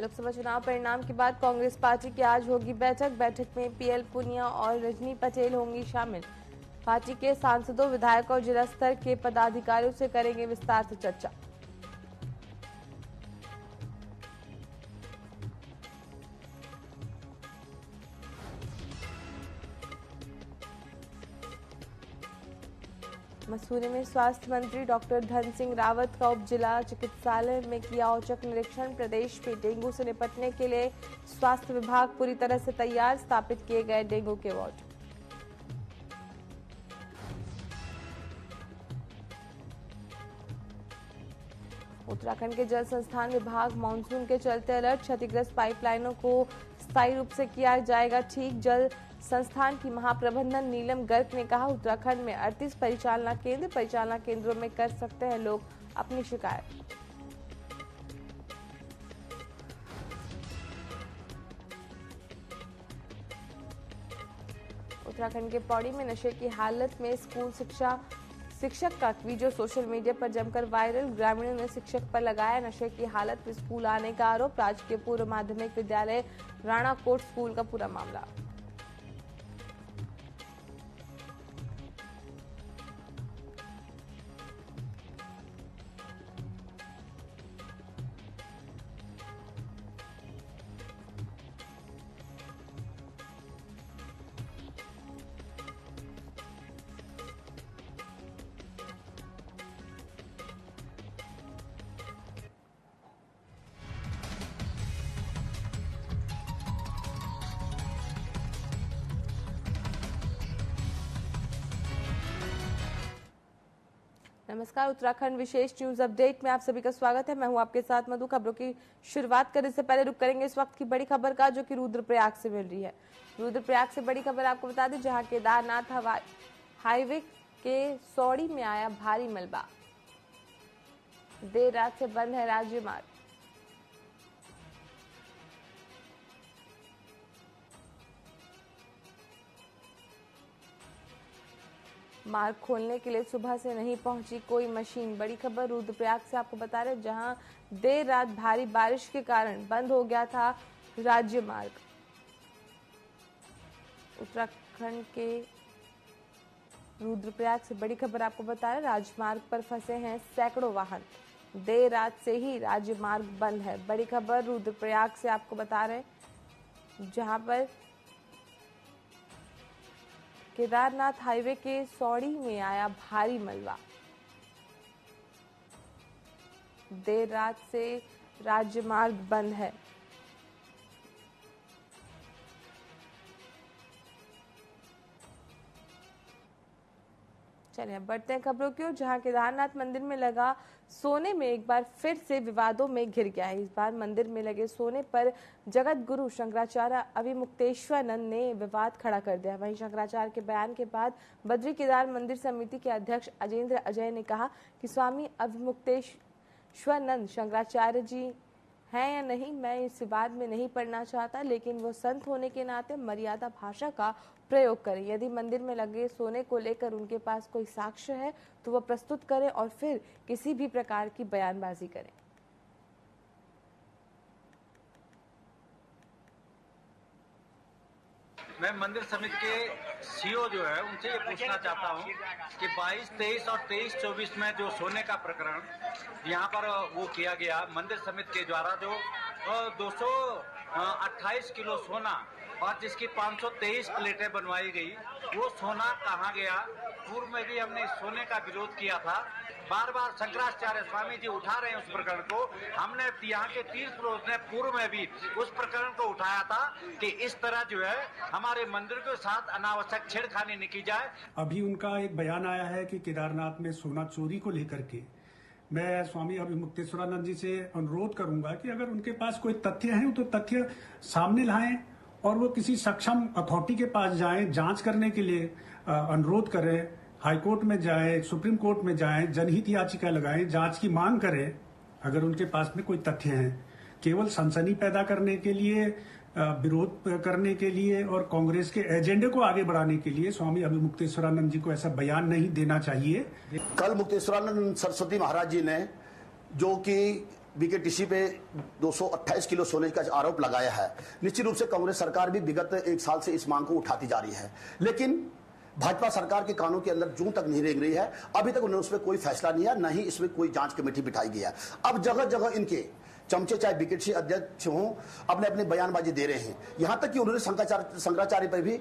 लोकसभा चुनाव परिणाम के बाद कांग्रेस पार्टी की आज होगी बैठक में पीएल पुनिया और रजनी पटेल होंगी शामिल। पार्टी के सांसदों, विधायकों और जिला स्तर के पदाधिकारियों से करेंगे विस्तार से चर्चा। मसूरी में स्वास्थ्य मंत्री डॉक्टर धन सिंह रावत का उप जिला चिकित्सालय में किया औचक निरीक्षण। प्रदेश में डेंगू से निपटने के लिए स्वास्थ्य विभाग पूरी तरह से तैयार, स्थापित किए गए डेंगू के वार्ड। उत्तराखंड के जल संस्थान विभाग मानसून के चलते अलर्ट, क्षतिग्रस्त पाइपलाइनों को स्थायी रूप से किया जाएगा ठीक। जल संस्थान की महाप्रबंधक नीलम गर्ग ने कहा, उत्तराखंड में 38 परिचालना केंद्रों में कर सकते हैं लोग अपनी शिकायत। उत्तराखंड के पौड़ी में नशे की हालत में स्कूल शिक्षक का वीडियो सोशल मीडिया पर जमकर वायरल। ग्रामीणों ने शिक्षक पर लगाया नशे की हालत में स्कूल आने का आरोप। राजकीय पूर्व माध्यमिक विद्यालय राणाकोट स्कूल का पूरा मामला। नमस्कार, उत्तराखंड विशेष न्यूज अपडेट में आप सभी का स्वागत है। मैं हूं आपके साथ मधु। खबरों की शुरुआत करने से पहले रुक करेंगे इस वक्त की बड़ी खबर का, जो कि रुद्रप्रयाग से मिल रही है। रुद्रप्रयाग से बड़ी खबर आपको बता दें, जहां केदारनाथ हाईवे के सौड़ी में आया भारी मलबा। देर रात से बंद है राज्य मार्ग। मार्ग खोलने के लिए सुबह से नहीं पहुंची कोई मशीन। बड़ी खबर रुद्रप्रयाग से आपको बता रहे, जहां देर रात भारी बारिश के कारण बंद हो गया था राज्य मार्ग। उत्तराखंड के रुद्रप्रयाग से बड़ी खबर आपको बता रहे, राजमार्ग पर फंसे हैं सैकड़ों वाहन। देर रात से ही राज्य मार्ग बंद है। बड़ी खबर रुद्रप्रयाग से आपको बता रहे, जहां पर केदारनाथ हाईवे के सौड़ी में आया भारी मलबा। देर रात से राज्य मार्ग बंद है। चलिए अब बढ़ते हैं खबरों की ओर, जहां केदारनाथ मंदिर में लगा सोने में एक बार फिर से विवादों में घिर गया है। इस बार मंदिर में लगे सोने पर जगत गुरु शंकराचार्य अविमुक्तेश्वरानंद ने विवाद खड़ा कर दिया। वहीं शंकराचार्य के बयान के बाद बद्री केदार मंदिर समिति के अध्यक्ष अजेंद्र अजय ने कहा कि स्वामी अविमुक्तेश्वरानंद शंकराचार्य जी हैं या नहीं, मैं इस विवाद में नहीं पड़ना चाहता, लेकिन वो संत होने के नाते मर्यादा भाषा का प्रयोग करें। यदि मंदिर में लगे सोने को लेकर उनके पास कोई साक्ष्य है तो वो प्रस्तुत करें और फिर किसी भी प्रकार की बयानबाजी करें। मैं मंदिर समिति के सीईओ जो है उनसे ये पूछना चाहता हूँ कि 22, 23 और 23, 24 में जो सोने का प्रकरण यहाँ पर वो किया गया मंदिर समिति के द्वारा, जो 228 किलो सोना और जिसकी 523 प्लेटें बनवाई गई, वो सोना कहाँ गया। पूर्व में भी हमने सोने का विरोध किया था। बार बार शंकराचार्य स्वामी जी उठा रहे हैं उस प्रकरण को। हमने यहाँ के 30 पुरुष ने पूर्व में भी उस प्रकरण को उठाया था कि इस तरह जो है हमारे मंदिर के साथ अनावश्यक छेड़खानी नहीं की जाए। अभी उनका एक बयान आया है कि केदारनाथ में सोना चोरी को लेकर के मैं स्वामी अविमुक्तेश्वरानंद जी से अनुरोध करूंगा कि अगर उनके पास कोई तथ्य हैं तो तथ्य सामने लाएं और वो किसी सक्षम अथॉरिटी के पास जाएं, जांच करने के लिए अनुरोध करें, हाईकोर्ट में जाएं, सुप्रीम कोर्ट में जाएं, जनहित याचिका लगाएं, जांच की मांग करें अगर उनके पास में कोई तथ्य हैं। केवल सनसनी पैदा करने के लिए, विरोध करने के लिए और कांग्रेस के एजेंडे को आगे बढ़ाने के लिए स्वामी अविमुक्तेश्वरानंद जी को ऐसा बयान नहीं देना चाहिए। कल मुक्तेश्वरानंद सरस्वती महाराज जी ने, जो कि बीकेटीसी पे 228 किलो सोने का आरोप लगाया है। निश्चित रूप से कांग्रेस सरकार भी विगत एक साल से इस मांग को उठाती जा रही है, लेकिन भाजपा सरकार के कानों के अंदर जूं तक नहीं रेंग रही है। अभी तक उन्होंने उस पर कोई फैसला नहीं है, न ही इसमें कोई जांच कमेटी बिठाई गई है। अब जगह जगह इनके चमचे, चाहे बीकेटीसी अध्यक्ष हों, अपने अपने बयानबाजी दे रहे हैं। यहां तक कि उन्होंने शंकराचार्य पर भी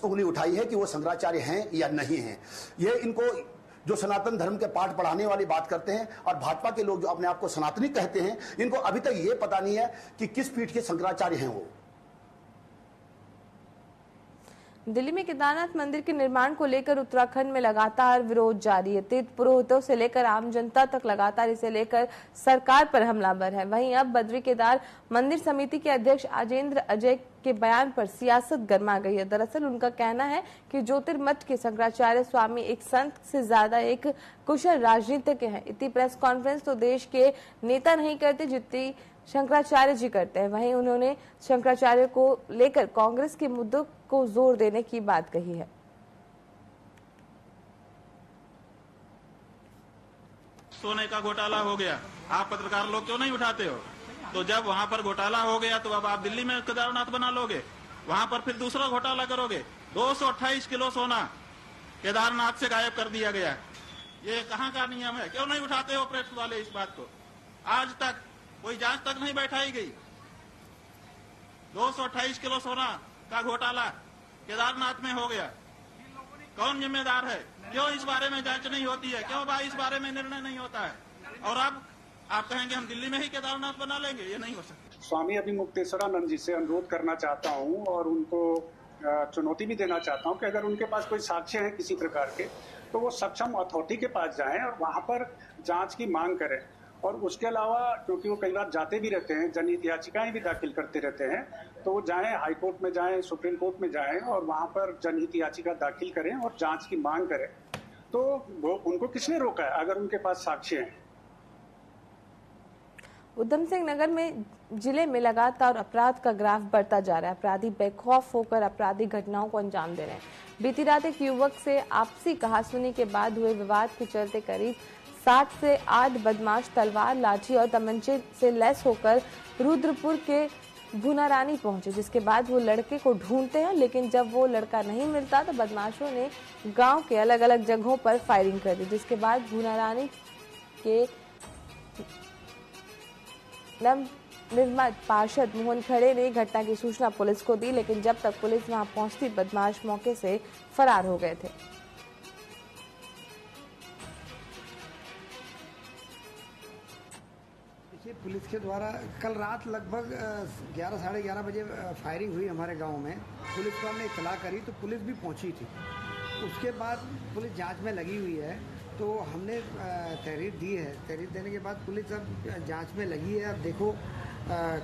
उंगली उठाई है कि वो शंकराचार्य हैं या नहीं हैं। ये इनको जो सनातन धर्म के पाठ पढ़ाने वाली बात करते हैं और भाजपा के लोग जो अपने आप को सनातनी कहते हैं, इनको अभी तक ये पता नहीं है कि किस पीठ के शंकराचार्य हैं वो। दिल्ली में केदारनाथ मंदिर के निर्माण को लेकर उत्तराखंड में लगातार विरोध जारी है। तीर्थ पुरोहितों से लेकर आम जनता तक लगातार इसे लेकर सरकार पर हमलावर है। वहीं अब बद्री केदार मंदिर समिति के अध्यक्ष अजेंद्र अजय के बयान पर सियासत गर्मा गई है। दरअसल उनका कहना है कि ज्योतिर्मठ के शंकराचार्य स्वामी एक संत से ज्यादा एक कुशल राजनीतिज्ञ हैं। इतनी प्रेस कॉन्फ्रेंस तो देश के नेता नहीं करते जितनी शंकराचार्य जी करते हैं। वहीं उन्होंने शंकराचार्य को लेकर कांग्रेस के मुद्दों को जोर देने की बात कही है। सोने का घोटाला हो गया, आप पत्रकार लोग क्यों नहीं उठाते हो? तो जब वहां पर घोटाला हो गया तो अब आप दिल्ली में केदारनाथ बना लोगे, वहां पर फिर दूसरा घोटाला करोगे। 228 किलो सोना केदारनाथ से गायब कर दिया गया। ये कहाँ का नियम है? क्यों नहीं उठाते हो प्रेस वाले इस बात को? आज तक कोई जांच तक नहीं बैठाई गई। 228 किलो सोना का घोटाला केदारनाथ में हो गया। कौन जिम्मेदार है? क्यों इस बारे में जांच नहीं होती है? क्यों भाई इस बारे में निर्णय नहीं होता है? और अब आप कहेंगे हम दिल्ली में ही केदारनाथ बना लेंगे, ये नहीं हो सकता। स्वामी अभिमुक्तेश्वरानंद जी से अनुरोध करना चाहता हूं और उनको चुनौती भी देना चाहता हूं कि अगर उनके पास कोई साक्ष्य है किसी प्रकार के, तो वो सक्षम अथॉरिटी के पास जाएं और वहां पर जांच की मांग करें। और उसके अलावा क्योंकि वो कई बार जाते भी रहते हैं, जनहित याचिकाएं भी दाखिल करते रहते हैं, तो वो जाएं, हाई कोर्ट में जाएं, सुप्रीम कोर्ट में जाएं और वहां पर जनहित याचिका दाखिल करें और जांच की मांग करें। तो वो उनको किसने रोका है अगर उनके पास साक्ष्य हैं? उधम सिंह नगर में जिले में लगातार अपराध का ग्राफ बढ़ता जा रहा है। अपराधी बेखौफ होकर आपराधिक घटनाओं को अंजाम दे रहे हैं। बीती रात एक युवक से आपसी कहासुनी के बाद हुए विवाद के चलते करीब 7 से 8 बदमाश तलवार, लाठी और तमंचे से लैस होकर रुद्रपुर के भुनारानी पहुंचे, जिसके बाद वो लड़के को ढूंढते हैं, लेकिन जब वो लड़का नहीं मिलता तो बदमाशों ने गांव के अलग अलग जगहों पर फायरिंग कर दी। जिसके बाद भुनारानी के नवनिर्मित पार्षद मोहन खड़े ने घटना की सूचना पुलिस को दी, लेकिन जब तक पुलिस वहां पहुंचती बदमाश मौके से फरार हो गए थे। पुलिस के द्वारा कल रात लगभग 11 साढ़े 11 बजे फायरिंग हुई हमारे गांव में। पुलिस को हमने इत्तला करी तो पुलिस भी पहुंची थी। उसके बाद पुलिस जांच में लगी हुई है, तो हमने तहरीर दी है। तहरीर देने के बाद पुलिस अब जांच में लगी है। अब देखो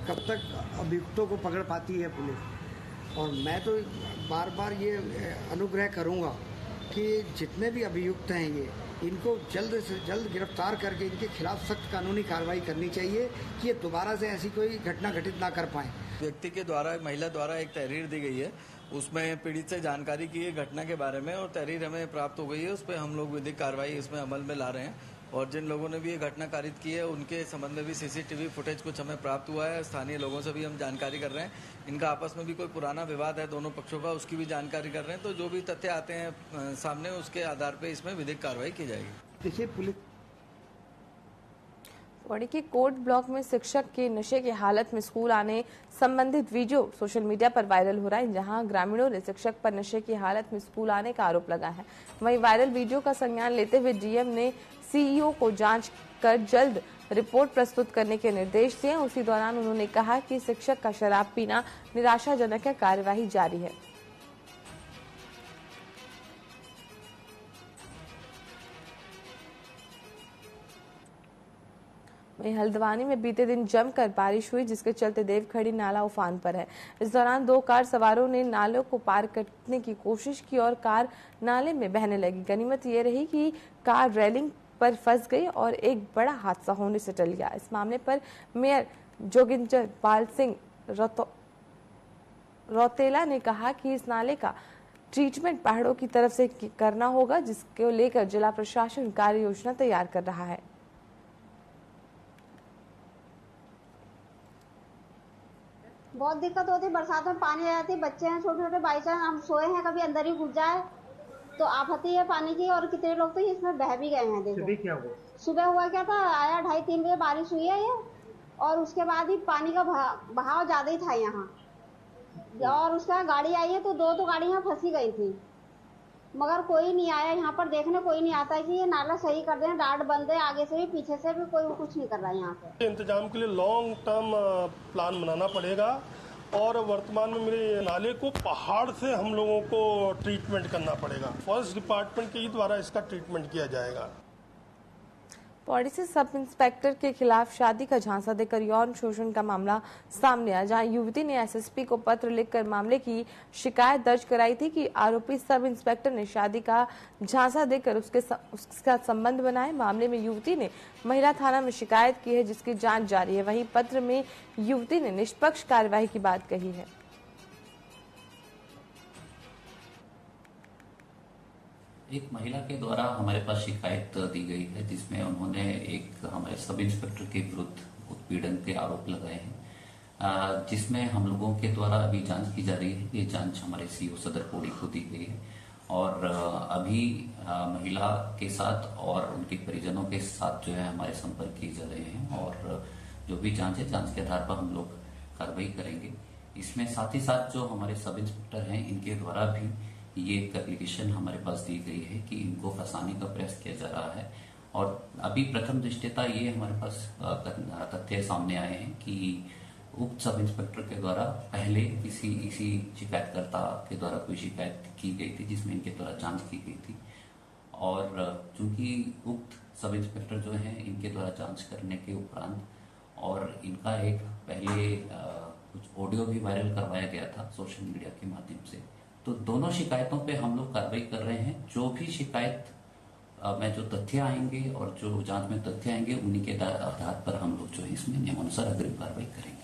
कब तक अभियुक्तों को पकड़ पाती है पुलिस। और मैं तो बार बार ये अनुग्रह करूँगा कि जितने भी अभियुक्त हैं इनको जल्द से जल्द गिरफ्तार करके इनके खिलाफ सख्त कानूनी कार्रवाई करनी चाहिए कि ये दोबारा से ऐसी कोई घटना घटित ना कर पाएं। व्यक्ति के द्वारा, महिला द्वारा एक तहरीर दी गई है, उसमें पीड़ित से जानकारी की है घटना के बारे में और तहरीर हमें प्राप्त हो गई है। उस पर हम लोग विधिक कार्रवाई इसमें अमल में ला रहे हैं और जिन लोगों ने भी ये घटना कारित की है उनके संबंध में भी सीसीटीवी फुटेज कुछ हमें प्राप्त हुआ है। स्थानीय लोगों से भी हम जानकारी कर रहे हैं। इनका आपस में भी कोई पुराना विवाद है दोनों पक्षों का, उसकी भी जानकारी कर रहे हैं। तो जो भी तथ्य आते हैं सामने, उसके आधार पर इसमें विधिक कार्रवाई की जाएगी। देखिए, पुलिस पौड़ी के कोट ब्लॉक में शिक्षक के नशे की हालत में स्कूल आने संबंधित वीडियो सोशल मीडिया पर वायरल हो रहा है, जहां ग्रामीणों ने शिक्षक पर नशे की हालत में स्कूल आने का आरोप लगाया है। वहीं वायरल वीडियो का संज्ञान लेते हुए डीएम ने सीईओ को जांच कर जल्द रिपोर्ट प्रस्तुत करने के निर्देश दिए। उसी दौरान उन्होंने कहा कि शिक्षक का शराब पीना निराशाजनक है, कार्यवाही जारी है। वहीं हल्द्वानी में बीते दिन जमकर बारिश हुई, जिसके चलते देवखड़ी नाला उफान पर है। इस दौरान 2 कार सवारों ने नालों को पार करने की कोशिश की और कार नाले में बहने लगी। गनीमत ये रही कि कार रेलिंग पर फंस गई और एक बड़ा हादसा होने से टल गया। इस मामले पर मेयर जोगिंदर पाल सिंह रौतेला ने कहा कि इस नाले का ट्रीटमेंट पहाड़ों की तरफ से करना होगा, जिसको लेकर जिला प्रशासन कार्य योजना तैयार कर रहा है। बहुत दिक्कत होती है, बरसात में पानी आ जाती है, बच्चे हैं छोटे छोटे, बाई चांस हम सोए हैं कभी अंदर ही घुस जाए तो आफती है पानी की। और कितने लोग तो इसमें बह भी गए हैं। देखो सुबह क्या हुआ, सुबह हुआ क्या था, आया 2:30-3 बजे बारिश हुई है ये, और उसके बाद ही पानी का बहाव ज्यादा ही था यहाँ, और उसका गाड़ी आई है तो 2 गाड़ियां फंसी गई थी, मगर कोई नहीं आया यहाँ पर देखने, कोई नहीं आता है कि ये नाला सही कर दें। डाट बंद है, आगे से भी पीछे से भी कोई कुछ नहीं कर रहा है यहाँ पे। इंतजाम के लिए लॉन्ग टर्म प्लान बनाना पड़ेगा, और वर्तमान में मेरे नाले को पहाड़ से हम लोगों को ट्रीटमेंट करना पड़ेगा। फॉरेस्ट डिपार्टमेंट के ही द्वारा इसका ट्रीटमेंट किया जाएगा। पौड़ी से सब इंस्पेक्टर के खिलाफ शादी का झांसा देकर यौन शोषण का मामला सामने आया, जहां युवती ने एसएसपी को पत्र लिखकर मामले की शिकायत दर्ज कराई थी कि आरोपी सब इंस्पेक्टर ने शादी का झांसा देकर उसके साथ संबंध बनाए। मामले में युवती ने महिला थाना में शिकायत की है, जिसकी जांच जारी है। वहीं पत्र में युवती ने निष्पक्ष कार्यवाही की बात कही है। एक महिला के द्वारा हमारे पास शिकायत दी गई है, जिसमें उन्होंने एक हमारे सब इंस्पेक्टर के विरुद्ध उत्पीड़न के आरोप लगाए हैं, जिसमें हम लोगों के द्वारा अभी जांच की जा रही है। ये जांच हमारे सीओ सदर पौड़ी को दी गई है, और अभी महिला के साथ और उनके परिजनों के साथ जो है हमारे संपर्क किए जा रहे हैं, और जो भी जांच है, जांच के आधार पर हम लोग कार्रवाई करेंगे। इसमें साथ ही साथ जो हमारे सब इंस्पेक्टर हैं, इनके द्वारा भी ये एक एप्लीकेशन हमारे पास दी गई है कि इनको फंसाने का प्रयास किया जा रहा है। और अभी प्रथम दृष्टया ये हमारे पास तथ्य सामने आए हैं कि उक्त सब इंस्पेक्टर के द्वारा पहले इसी शिकायतकर्ता के द्वारा कोई शिकायत की गई थी, जिसमें इनके द्वारा जांच की गई थी। और चूंकि उक्त सब इंस्पेक्टर जो हैं, इनके द्वारा जांच करने के उपरांत और इनका एक पहले कुछ ऑडियो भी वायरल करवाया गया था सोशल मीडिया के माध्यम से, तो दोनों शिकायतों पे हम लोग कार्रवाई कर रहे हैं। जो भी शिकायत में जो तथ्य आएंगे और जो जांच में तथ्य आएंगे, उन्हीं के आधार पर हम लोग जो है इसमें नियमानुसार अग्रिम कार्रवाई करेंगे।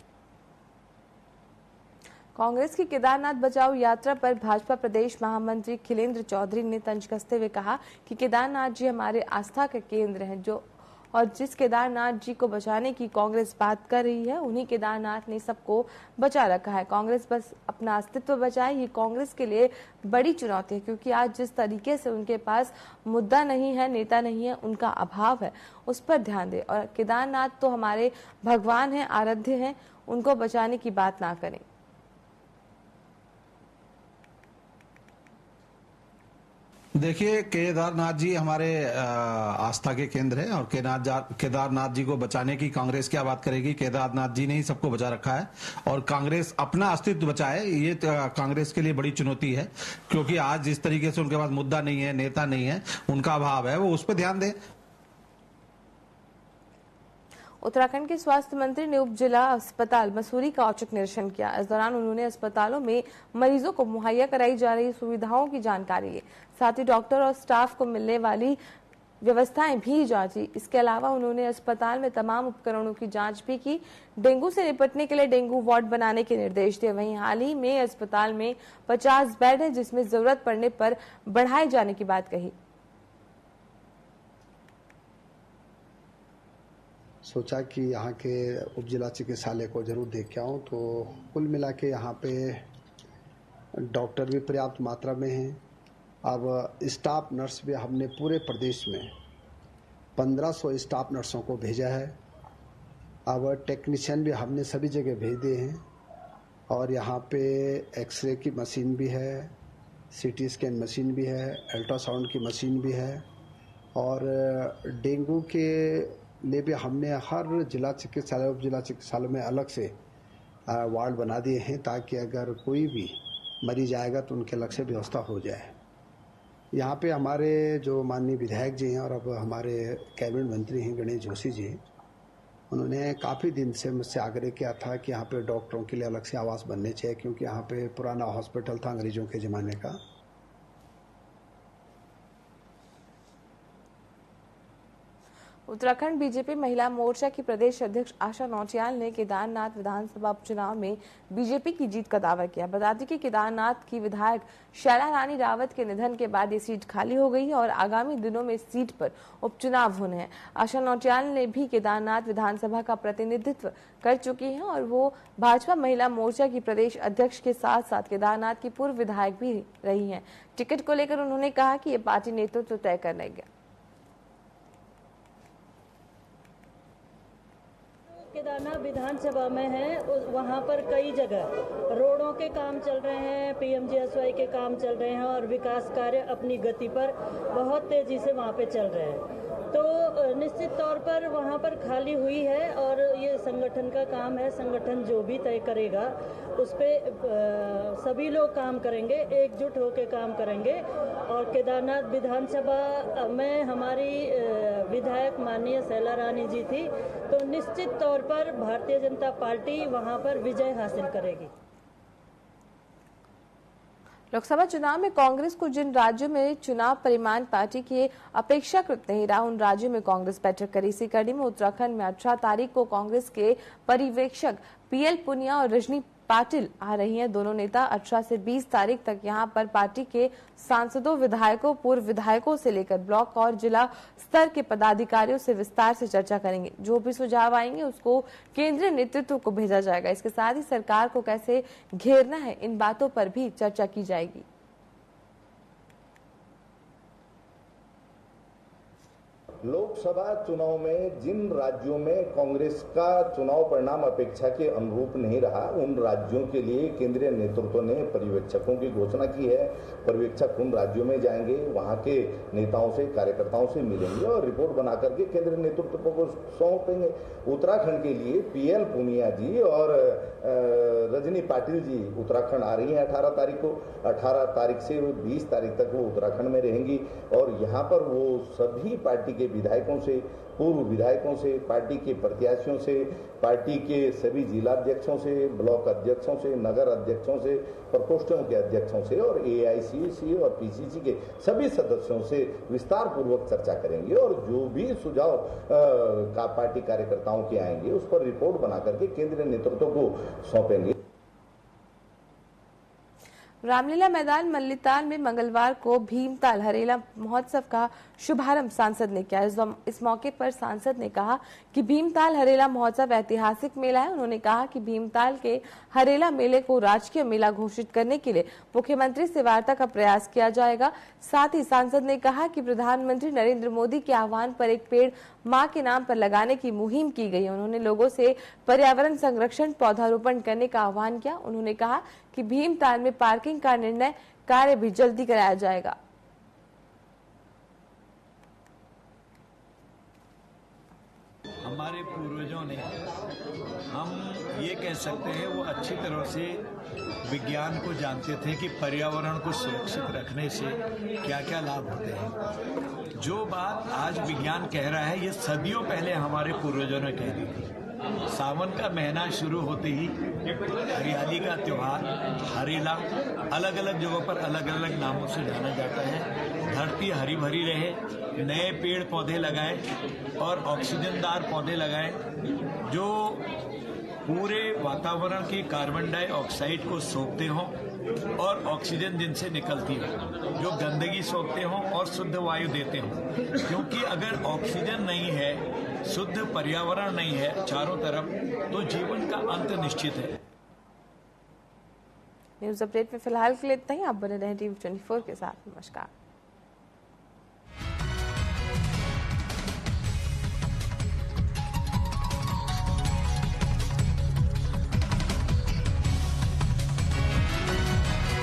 कांग्रेस की केदारनाथ बचाओ यात्रा पर भाजपा प्रदेश महामंत्री खिलेंद्र चौधरी ने तंज कसते हुए कहा कि केदारनाथ जी हमारे आस्था का केंद्र हैं, और जिस केदारनाथ जी को बचाने की कांग्रेस बात कर रही है, उन्हीं केदारनाथ ने सबको बचा रखा है। कांग्रेस बस अपना अस्तित्व बचाए, ये कांग्रेस के लिए बड़ी चुनौती है, क्योंकि आज जिस तरीके से उनके पास मुद्दा नहीं है, नेता नहीं है, उनका अभाव है, उस पर ध्यान दे। और केदारनाथ तो हमारे भगवान हैं, आराध्य हैं, उनको बचाने की बात ना करें। देखिए, केदारनाथ जी हमारे आस्था के केंद्र है, और केदारनाथ जी को बचाने की कांग्रेस क्या बात करेगी। केदारनाथ जी ने ही सबको बचा रखा है, और कांग्रेस अपना अस्तित्व बचाए, ये कांग्रेस के लिए बड़ी चुनौती है, क्योंकि आज जिस तरीके से उनके पास मुद्दा नहीं है, नेता नहीं है, उनका अभाव है, वो उस पर ध्यान दें। उत्तराखंड के स्वास्थ्य मंत्री ने उप जिला अस्पताल मसूरी का औचक निरीक्षण किया। इस दौरान उन्होंने अस्पतालों में मरीजों को मुहैया कराई जा रही सुविधाओं की जानकारी ली, साथ ही डॉक्टर और स्टाफ को मिलने वाली व्यवस्थाएं भी जांची। इसके अलावा उन्होंने अस्पताल में तमाम उपकरणों की जांच भी की। डेंगू से निपटने के लिए डेंगू वार्ड बनाने के निर्देश दिए। वहीं हाल ही में अस्पताल में 50 बेड है, जिसमें जरूरत पड़ने पर बढ़ाए जाने की बात कही। सोचा कि यहाँ के उप जिला चिकित्सालय को जरूर देख के आऊँ, तो कुल मिला के यहाँ पे डॉक्टर भी पर्याप्त मात्रा में हैं। अब स्टाफ नर्स भी हमने पूरे प्रदेश में 1500 स्टाफ नर्सों को भेजा है। अब टेक्नीशियन भी हमने सभी जगह भेज दिए हैं, और यहाँ पे एक्सरे की मशीन भी है, सीटी स्कैन मशीन भी है, अल्ट्रासाउंड की मशीन भी है, और डेंगू के लिए भी हमने हर जिला चिकित्सालय उप जिला चिकित्सालय में अलग से वार्ड बना दिए हैं, ताकि अगर कोई भी मरीज आएगा तो उनके अलग से व्यवस्था हो जाए। यहाँ पे हमारे जो माननीय विधायक जी हैं और अब हमारे कैबिनेट मंत्री हैं गणेश जोशी जी, उन्होंने काफ़ी दिन से मुझसे आग्रह किया था कि यहाँ पे डॉक्टरों के लिए अलग से आवास बनने चाहिए, क्योंकि यहाँ पे पुराना हॉस्पिटल था अंग्रेजों के ज़माने का। उत्तराखंड बीजेपी महिला मोर्चा की प्रदेश अध्यक्ष आशा नौटियाल ने केदारनाथ विधानसभा उपचुनाव में बीजेपी की जीत का दावा किया। बता दें कि केदारनाथ की विधायक शैला रानी रावत के निधन के बाद ये सीट खाली हो गई है और आगामी दिनों में इस सीट पर उपचुनाव होने हैं। आशा नौटियाल ने भी केदारनाथ विधानसभा का प्रतिनिधित्व कर चुकी हैं और वो भाजपा महिला मोर्चा की प्रदेश अध्यक्ष के साथ साथ केदारनाथ की पूर्व विधायक भी रही हैं। टिकट को लेकर उन्होंने कहा कि ये पार्टी नेतृत्व तय कर लेगा। केदारनाथ विधानसभा में है, वहाँ पर कई जगह रोडों के काम चल रहे हैं, PMGSY के काम चल रहे हैं और विकास कार्य अपनी गति पर बहुत तेजी से वहाँ पे चल रहे हैं। तो निश्चित तौर पर वहाँ पर खाली हुई है और ये संगठन का काम है। संगठन जो भी तय करेगा उस पर सभी लोग काम करेंगे, एकजुट होकर काम करेंगे। और केदारनाथ विधानसभा में हमारी विधायक माननीय शैला रानी जी थी, तो निश्चित तौर पर भारतीय जनता पार्टी वहाँ पर विजय हासिल करेगी। लोकसभा चुनाव में कांग्रेस को जिन राज्यों में चुनाव परिणाम पार्टी की अपेक्षाकृत नहीं रहा, उन राज्यों में कांग्रेस बैठक करी। इसी कड़ी में उत्तराखंड में 18 तारीख को कांग्रेस के पर्यवेक्षक PL पुनिया और रजनी पाटिल आ रही हैं। दोनों नेता 18 से 20 तारीख तक यहां पर पार्टी के सांसदों, विधायकों, पूर्व विधायकों से लेकर ब्लॉक और जिला स्तर के पदाधिकारियों से विस्तार से चर्चा करेंगे। जो भी सुझाव आएंगे उसको केंद्रीय नेतृत्व को भेजा जाएगा। इसके साथ ही सरकार को कैसे घेरना है, इन बातों पर भी चर्चा की जाएगी। लोकसभा चुनाव में जिन राज्यों में कांग्रेस का चुनाव परिणाम अपेक्षा के अनुरूप नहीं रहा, उन राज्यों के लिए केंद्रीय नेतृत्व ने पर्यवेक्षकों की घोषणा की है। पर्यवेक्षक उन राज्यों में जाएंगे, वहां के नेताओं से, कार्यकर्ताओं से मिलेंगे और रिपोर्ट बना करके केंद्रीय नेतृत्व को सौंपेंगे। उत्तराखंड के लिए PL पुनिया जी और रजनी पाटिल जी उत्तराखंड आ रही हैं 18 तारीख को। 18 तारीख से 20 तारीख तक वो उत्तराखंड में रहेंगी और यहाँ पर वो सभी पार्टी के विधायकों से, पूर्व विधायकों से, पार्टी के प्रत्याशियों से, पार्टी के सभी जिला अध्यक्षों से, ब्लॉक अध्यक्षों से, नगर अध्यक्षों से, प्रकोष्ठों के अध्यक्षों से और AICC और PCC के सभी सदस्यों से विस्तार पूर्वक चर्चा करेंगे और जो भी सुझाव का पार्टी कार्यकर्ताओं के आएंगे उस पर रिपोर्ट बना करके केंद्रीय नेतृत्व को सौंपेंगे। रामलीला मैदान मल्लीताल में मंगलवार को भीमताल हरेला महोत्सव का शुभारंभ सांसद ने किया। इस मौके पर सांसद ने कहा कि भीमताल हरेला महोत्सव ऐतिहासिक मेला है। उन्होंने कहा कि भीमताल के हरेला मेले को राजकीय मेला घोषित करने के लिए मुख्यमंत्री से वार्ता का प्रयास किया जाएगा। साथ ही सांसद ने कहा कि प्रधानमंत्री नरेंद्र मोदी के आह्वान पर एक पेड़ मां के नाम पर लगाने की मुहिम की गई है। उन्होंने लोगों से पर्यावरण संरक्षण, पौधारोपण करने का आह्वान किया। उन्होंने कहा कि भीमताल में पार्किंग का निर्णय कार्य भी जल्दी कराया जाएगा। हमारे पूर्वजों ने, हम ये कह सकते हैं, वो अच्छी तरह से विज्ञान को जानते थे कि पर्यावरण को सुरक्षित रखने से क्या क्या लाभ होते हैं। जो बात आज विज्ञान कह रहा है, ये सदियों पहले हमारे पूर्वजों ने कह दी थी। सावन का महीना शुरू होते ही हरियाली का त्योहार हरेला अलग अलग जगहों पर अलग अलग नामों से जाना जाता है। धरती हरी भरी रहे, नए पेड़ पौधे लगाएं और ऑक्सीजनदार पौधे लगाएं जो पूरे वातावरण की कार्बन डाइऑक्साइड को सोखते हों और ऑक्सीजन जिनसे निकलती हो, जो गंदगी सोखते हों और शुद्ध वायु देते हों। क्योंकि अगर ऑक्सीजन नहीं है, शुद्ध पर्यावरण नहीं है चारों तरफ, तो जीवन का अंत निश्चित है। न्यूज अपडेट में फिलहाल के लिए इतना ही। आप बने रहें TV 24 के साथ। नमस्कार।